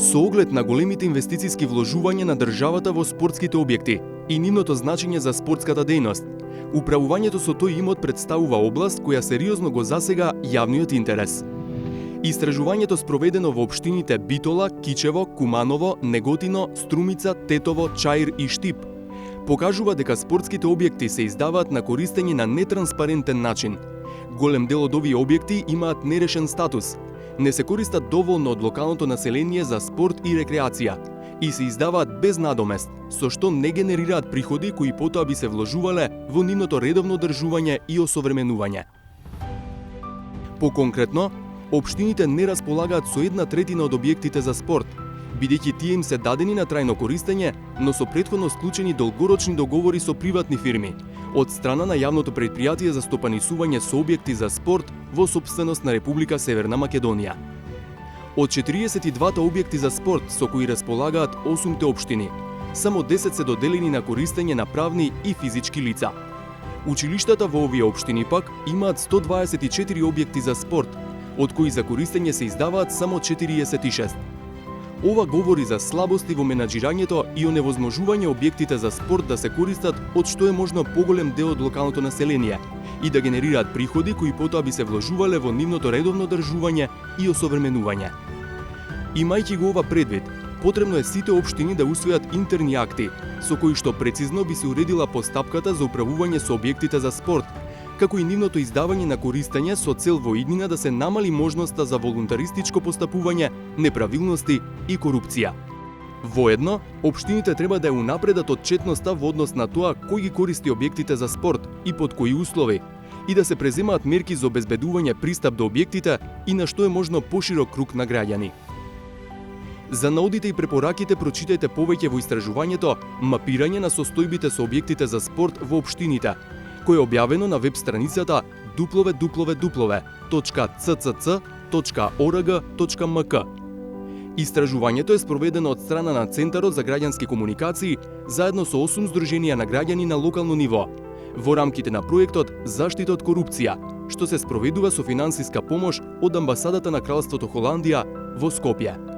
Со оглед на големите инвестициски вложувања на државата во спортските објекти и нивното значење за спортската дејност, управувањето со тој имот представува област која сериозно го засега јавниот интерес. Истражувањето спроведено во општините Битола, Кичево, Куманово, Неготино, Струмица, Тетово, Чаир и Штип покажува дека спортските објекти се издаваат на користење на нетранспарентен начин. Голем дел од овие објекти имаат нерешен статус, не се користат доволно од локалното население за спорт и рекреација и се издаваат без надомест, со што не генерираат приходи кои потоа би се вложувале во нивното редовно одржување и осовременување. Поконкретно, општините не располагаат со 1/3 од објектите за спорт, бидејќи тие им се дадени на трајно користење, но со претходно склучени долгорочни договори со приватни фирми, од страна на јавното претпријатие за стопанисување со објекти за спорт во сопственост на Република Северна Македонија. Од 42 објекти за спорт со кои располагаат 8 општини, само 10 се доделени на користење на правни и физички лица. Училиштата во овие општини пак имаат 124 објекти за спорт, од кои за користење се издаваат само 46. Ова говори за слабости во менаџирањето и оневозможување објектите за спорт да се користат од што е можно поголем дел од локалното население и да генерираат приходи кои потоа би се вложувале во нивното редовно одржување и осовременување. Имајќи го ова предвид, потребно е сите општини да усвојат интерни акти, со кои што прецизно би се уредила постапката за управување со објектите за спорт, како и нивното издавање на користење со цел во иднина да се намали можноста за волунтаристичко постапување, неправилности и корупција. Воедно, општините треба да ја унапредат отчетноста во однос на тоа кој ги користи објектите за спорт и под кои услови, и да се преземаат мерки за обезбедување пристап до објектите и на што е можно поширок круг на граѓани. За наудите и препораките прочитајте повеќе во истражувањето "Мапирање на состојбите со објектите за спорт во општините", кој е објавено на веб страницата www.ccc.org.mk. Истражувањето е спроведено од страна на Центарот за граѓански комуникации заедно со 8 здруженија на граѓани на локално ниво, во рамките на проектот Заштита од корупција, што се спроведува со финансиска помош од Амбасадата на Кралството Холандија во Скопје.